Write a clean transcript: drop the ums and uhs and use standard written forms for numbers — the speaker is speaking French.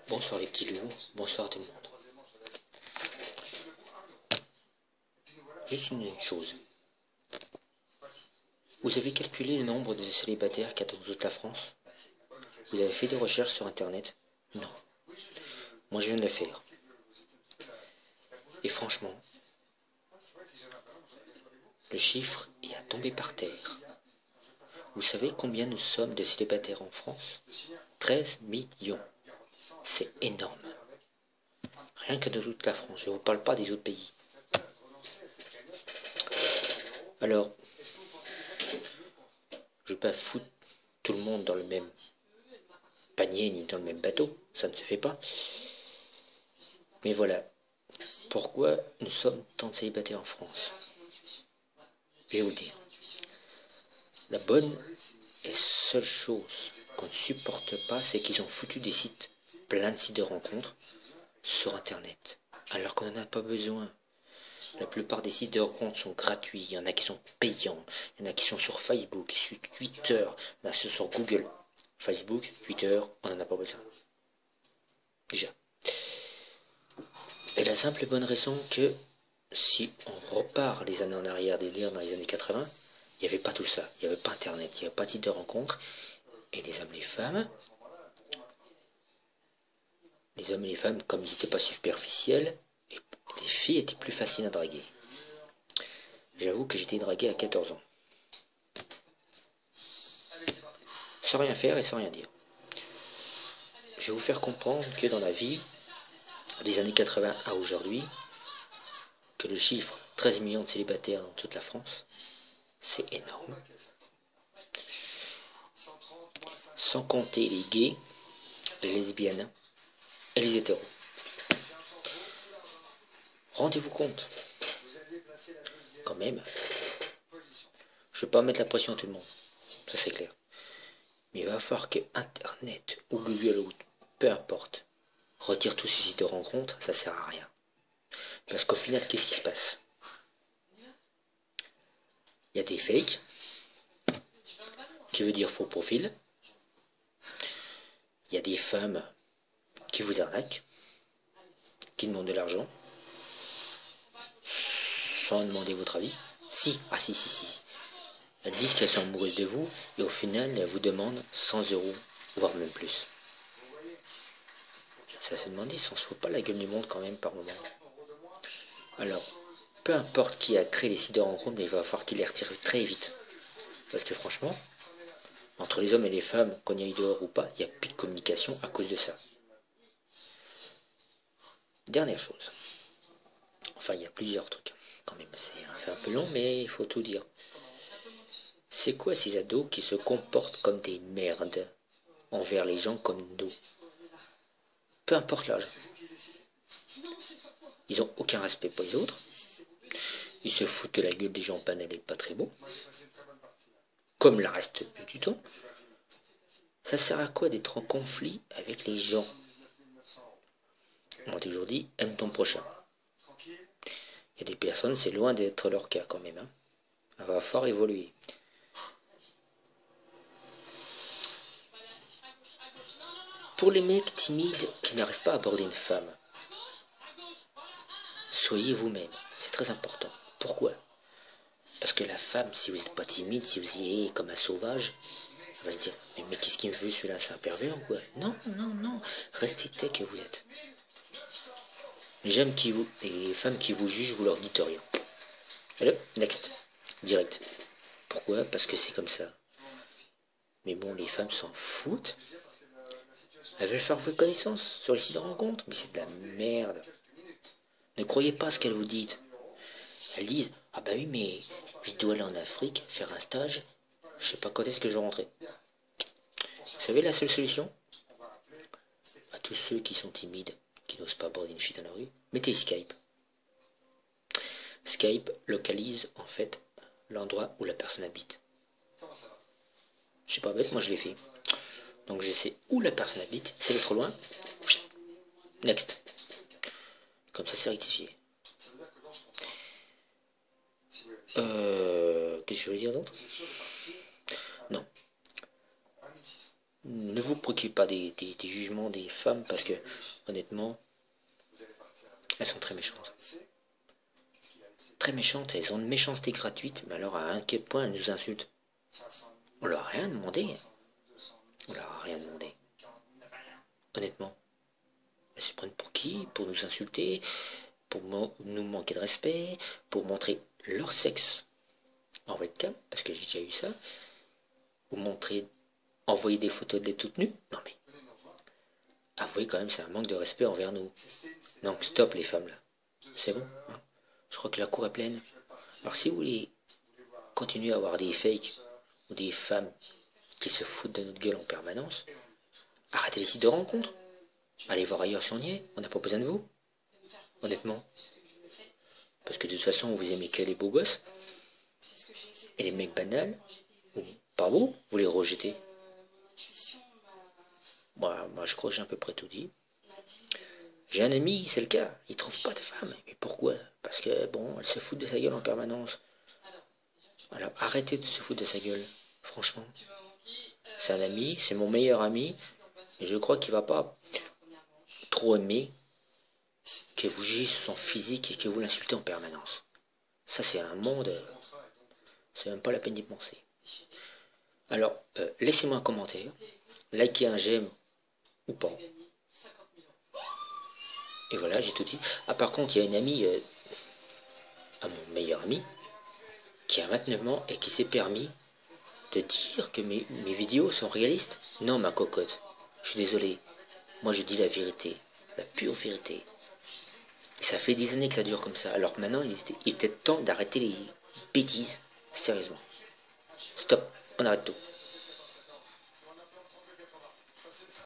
Bonsoir les petits loups, bonsoir tout le monde. Juste une chose. Vous avez calculé le nombre de célibataires qu'il y a dans toute la France? Vous avez fait des recherches sur internet? Non. Moi je viens de le faire. Et franchement, le chiffre est à tomber par terre. Vous savez combien nous sommes de célibataires en France? 13 millions. C'est énorme. Rien que de toute la France, je ne vous parle pas des autres pays. Alors, je ne vais pas foutre tout le monde dans le même panier ni dans le même bateau, ça ne se fait pas. Mais voilà, pourquoi nous sommes tant de célibataires en France? Je vais vous le dire. La bonne et seule chose qu'on ne supporte pas, c'est qu'ils ont foutu des sites, plein de sites de rencontres, sur Internet, alors qu'on n'en a pas besoin. La plupart des sites de rencontres sont gratuits, il y en a qui sont payants, il y en a qui sont sur Facebook, sur Twitter, il y en a qui sont sur Google. Facebook, Twitter, on n'en a pas besoin. Déjà. Et la simple et bonne raison que si on repart les années en arrière, dans les années 80, il n'y avait pas tout ça, il n'y avait pas Internet, il n'y avait pas de site de rencontres, et les hommes et les femmes, comme ils n'étaient pas superficiels, les filles étaient plus faciles à draguer. J'avoue que j'étais dragué à 14 ans. Sans rien faire et sans rien dire. Je vais vous faire comprendre que dans la vie, des années 80 à aujourd'hui, que le chiffre 13 millions de célibataires dans toute la France, c'est énorme. Sans compter les gays, les lesbiennes et les hétéros. Rendez-vous compte, quand même, je ne vais pas mettre la pression à tout le monde, ça c'est clair. Mais il va falloir que Internet ou Google ou peu importe retire tous ces sites de rencontres, ça sert à rien. Parce qu'au final, qu'est-ce qui se passe? Il y a des fakes, qui veut dire faux profil. Il y a des femmes qui vous arnaquent, qui demandent de l'argent, sans demander votre avis. Si. Elles disent qu'elles sont amoureuses de vous, et au final, elles vous demandent 100 €, voire même plus. Ça se demande si on se fout pas la gueule du monde quand même par moment. Alors, peu importe qui a créé les sites de rencontres, mais il va falloir qu'il les retire très vite. Parce que franchement, entre les hommes et les femmes, qu'on y aille dehors ou pas, il n'y a plus de communication à cause de ça. Dernière chose. Enfin, il y a plusieurs trucs. Quand même, c'est un peu long, mais il faut tout dire. C'est quoi ces ados qui se comportent comme des merdes envers les gens comme nous? Peu importe l'âge. Ils n'ont aucun respect pour les autres. Ils se foutent de la gueule des gens banals et pas très beaux. Comme le reste du temps. Ça sert à quoi d'être en conflit avec les gens? On m'a toujours dit, aime ton prochain. Il y a des personnes, c'est loin d'être leur cas quand même. Hein. Ça va fort évoluer. Pour les mecs timides qui n'arrivent pas à aborder une femme, soyez vous-même. C'est très important. Pourquoi? Parce que la femme, si vous n'êtes pas timide, si vous y êtes comme un sauvage, elle va se dire, mais qu'est-ce qu'il me veut celui-là, c'est un pervers ou quoi? Non, restez tel que vous êtes. Les femmes qui vous jugent, vous leur dites rien. Allez, next, direct. Pourquoi? Parce que c'est comme ça. Mais bon, les femmes s'en foutent. Elles veulent faire votre connaissance sur les sites de rencontres, mais c'est de la merde. Ne croyez pas ce qu'elles vous disent. Elles disent, ah bah oui, mais je dois aller en Afrique, faire un stage, je sais pas quand est-ce que je vais rentrer. Vous savez la seule solution? À tous ceux qui sont timides, qui n'osent pas aborder une fille dans la rue, mettez Skype. Skype localise en fait l'endroit où la personne habite. Je sais pas bête, moi je l'ai fait. Donc je sais où la personne habite, si elle est trop loin, next. Comme ça c'est rectifié. Qu'est-ce que je veux dire d'autre? Non. ne vous préoccupez pas des jugements des femmes parce que, honnêtement, elles sont très méchantes. Très méchantes, elles ont une méchanceté gratuite, mais alors à quel point elles nous insultent. On leur a rien demandé. On leur a rien demandé. Honnêtement. Elles se prennent pour qui? Pour nous insulter, pour nous manquer de respect, pour montrer leur sexe en webcam, parce que j'ai déjà eu ça, ou montrer, envoyer des photos d'elles toutes nues. Non mais, avouez quand même, c'est un manque de respect envers nous. Donc stop les femmes là. C'est bon, hein. Je crois que la cour est pleine. Alors si vous voulez continuer à avoir des fakes ou des femmes qui se foutent de notre gueule en permanence, arrêtez les sites de rencontres. Allez voir ailleurs si on y est. On n'a pas besoin de vous. Honnêtement. Parce que de toute façon, vous aimez que les beaux gosses. Et les mecs banals. Pas vous les rejetez. Moi, je crois que j'ai à peu près tout dit. J'ai un ami, c'est le cas. Il trouve pas de femme. Mais pourquoi? Parce que, bon, elle se fout de sa gueule en permanence. Alors, arrêtez de se foutre de sa gueule. Franchement. C'est un ami, c'est mon meilleur ami. Et je crois qu'il va pas trop aimer que vous jugez sur son physique et que vous l'insultez en permanence. Ça, c'est un monde... c'est même pas la peine d'y penser. Alors, laissez-moi un commentaire. Likez un j'aime ou pas. Et voilà, j'ai tout dit. Ah, par contre, il y a une amie, à mon meilleur ami, qui a 29 ans et qui s'est permis de dire que mes vidéos sont réalistes. Non, ma cocotte, je suis désolé. Moi, je dis la vérité, la pure vérité. Et ça fait des années que ça dure comme ça. Alors que maintenant, il était temps d'arrêter les bêtises. Sérieusement. Stop, on arrête tout.